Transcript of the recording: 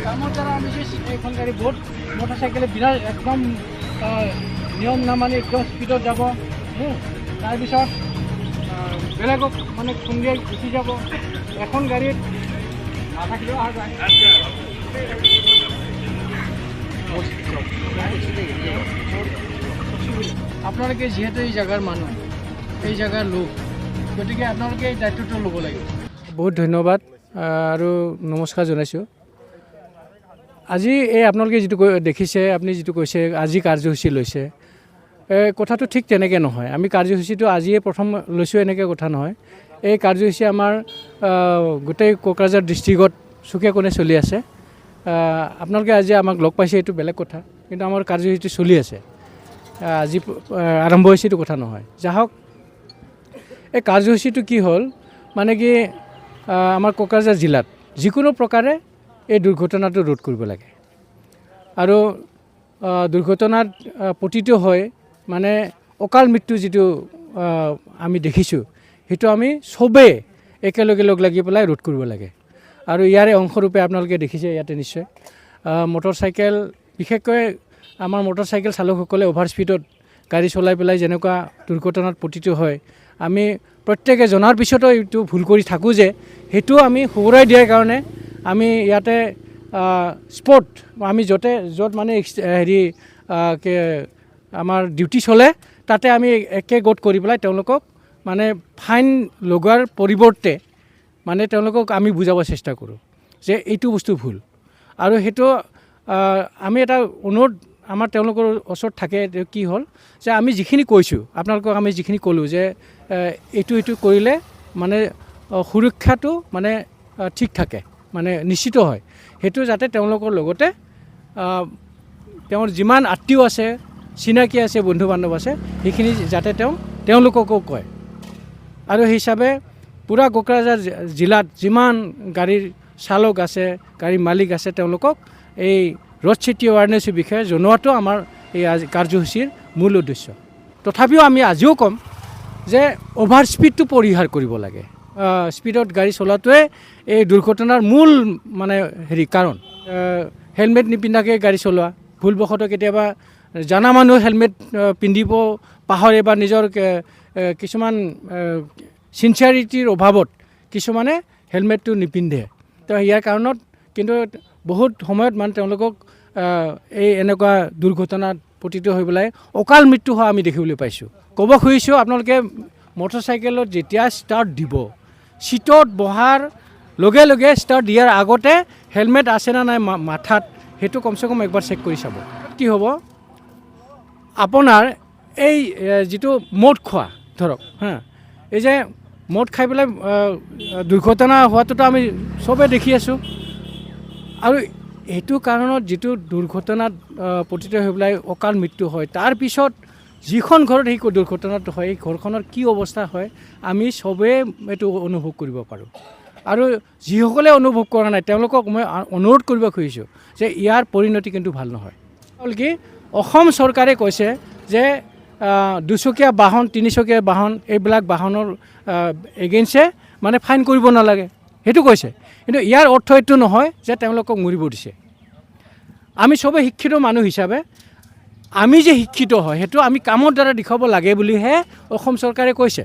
কামৰ দ্বাৰা আমি এইখন গাড়ী বহুত মটৰচাইকেলে বিৰাট একদম নিয়ম নামানি একদম স্পীডত যাব। তাৰপিছত বেলেগক মানে খুন্দিয়াই গুচি যাব। এখন গাড়ীত নাথাকিলেও অহা যায়। আপোনালোকে যিহেতু এই জেগাৰ মানুহ, এই জেগাৰ লোক, গতিকে আপোনালোকে এই দায়িত্বটো ল'ব লাগিব। বহুত ধন্যবাদ আৰু নমস্কাৰ জনাইছোঁ। আজি এই আপোনালোকে যিটো দেখিছে, আপুনি যিটো কৈছে আজি কাৰ্যসূচী লৈছে, কথাটো ঠিক তেনেকৈ নহয়। আমি কাৰ্যসূচীটো আজিয়ে প্ৰথম লৈছোঁ এনেকৈ কথা নহয়। এই কাৰ্যসূচী আমাৰ গোটেই কোকৰাঝাৰ ডিষ্ট্ৰিক্টত চুকে কোণে চলি আছে। আপোনালোকে আজি আমাক লগ পাইছে এইটো বেলেগ কথা, কিন্তু আমাৰ কাৰ্যসূচীটো চলি আছে। আজি আৰম্ভ হৈছে এইটো কথা নহয়। যাহওক, এই কাৰ্যসূচীটো কি হ'ল মানে কি, আমাৰ কোকৰাঝাৰ জিলাত যিকোনো প্ৰকাৰে এই দুৰ্ঘটনাটো ৰোধ কৰিব লাগে। আৰু দুৰ্ঘটনাত পতিত হয় মানে অকাল মৃত্যু যিটো আমি দেখিছোঁ, সেইটো আমি চবেই একেলগে লগ লাগি পেলাই ৰোধ কৰিব লাগে। আৰু ইয়াৰে অংশৰূপে আপোনালোকে দেখিছে ইয়াতে নিশ্চয় মটৰচাইকেল, বিশেষকৈ আমাৰ মটৰচাইকেল চালকসকলে অভাৰ স্পীডত গাড়ী চলাই পেলাই যেনেকুৱা দুৰ্ঘটনাত পতিত হয়, আমি প্ৰত্যেকে জনাৰ পিছতো এইটো ভুল কৰি থাকোঁ যে সেইটো আমি সোঁৱৰাই দিয়াৰ কাৰণে আমি ইয়াতে স্পট আমি য'ত মানে আমাৰ ডিউটি চলে তাতে আমি একে গোট কৰি পেলাই তেওঁলোকক মানে ফাইন লগোৱাৰ পৰিৱৰ্তে মানে তেওঁলোকক আমি বুজাব চেষ্টা কৰোঁ যে এইটো বস্তু ভুল। আৰু সেইটো আমি এটা অনুৰোধ আমাৰ তেওঁলোকৰ ওচৰত থাকে, কি হ'ল যে আমি যিখিনি কৈছোঁ আপোনালোকক, আমি যিখিনি ক'লোঁ যে এইটো কৰিলে মানে সুৰক্ষাটো মানে ঠিক থাকে, মানে নিশ্চিত হয়, সেইটো যাতে তেওঁলোকৰ লগতে তেওঁৰ যিমান আত্মীয় আছে, চিনাকি আছে, বন্ধু বান্ধৱ আছে, সেইখিনি যাতে তেওঁলোককো কয়। আৰু সেই হিচাপে পূৰা কোকৰাঝাৰ জিলাত যিমান গাড়ীৰ চালক আছে, গাড়ীৰ মালিক আছে, তেওঁলোকক এই ৰোড ছেফটি এৱাৰনেছৰ বিষয়ে জনোৱাটো আমাৰ এই কাৰ্যসূচীৰ মূল উদ্দেশ্য। তথাপিও আমি আজিও ক'ম যে অভাৰ স্পীডটো পৰিহাৰ কৰিব লাগে। স্পীডত গাড়ী চলোৱাটোৱে এই দুৰ্ঘটনাৰ মূল মানে কাৰণ। হেলমেট নিপিন্ধাকৈ গাড়ী চলোৱা, ভুলবশতঃ কেতিয়াবা জানা মানুহ হেলমেট পিন্ধিব পাহৰে বা নিজৰ কিছুমান চিনচিয়াৰিটিৰ অভাৱত কিছুমানে হেলমেটটো নিপিন্ধে। তো ইয়াৰ কাৰণত কিন্তু বহুত সময়ত মানে তেওঁলোকক এই এনেকুৱা দুৰ্ঘটনাত পতিত হৈ পেলাই অকাল মৃত্যু হোৱা আমি দেখিবলৈ পাইছোঁ। ক'ব খুজিছোঁ, আপোনালোকে মটৰচাইকেলত যেতিয়া ষ্টাৰ্ট দিব, ছিটত বহাৰ লগে লগে ষ্টাৰ্ট দিয়াৰ আগতে হেলমেট আছে না নাই মাথাত, সেইটো কমচে কম একবাৰ চেক কৰি চাব। কি হ'ব, আপোনাৰ এই যিটো মদ খোৱা, ধৰক এই যে মদ খাই পেলাই দুৰ্ঘটনা হোৱাটোতো আমি চবেই দেখি আছোঁ। আৰু এইটো কাৰণত যিটো দুৰ্ঘটনাত পতিত হৈ পেলাই অকাল মৃত্যু হয়, তাৰপিছত যিখন ঘৰত সেই দুৰ্ঘটনাটো হয়, এই ঘৰখনৰ কি অৱস্থা হয় আমি চবেই এইটো অনুভৱ কৰিব পাৰোঁ। আৰু যিসকলে অনুভৱ কৰা নাই তেওঁলোকক মই অনুৰোধ কৰিব খুজিছোঁ যে ইয়াৰ পৰিণতি কিন্তু ভাল নহয়। হ'ল কি, অসম চৰকাৰে কৈছে যে দুচকীয়া বাহন, তিনিচকীয়া বাহন, এইবিলাক বাহনৰ এগেইনষ্টে মানে ফাইন কৰিব নালাগে, সেইটো কৈছে। কিন্তু ইয়াৰ অৰ্থ এইটো নহয় যে তেওঁলোকক মৰিব দিছে। আমি চবেই শিক্ষিত মানুহ হিচাপে আমি যে শিক্ষিত হয়, সেইটো আমি কামৰ দ্বাৰা দেখুৱাব লাগে বুলিহে অসম চৰকাৰে কৈছে।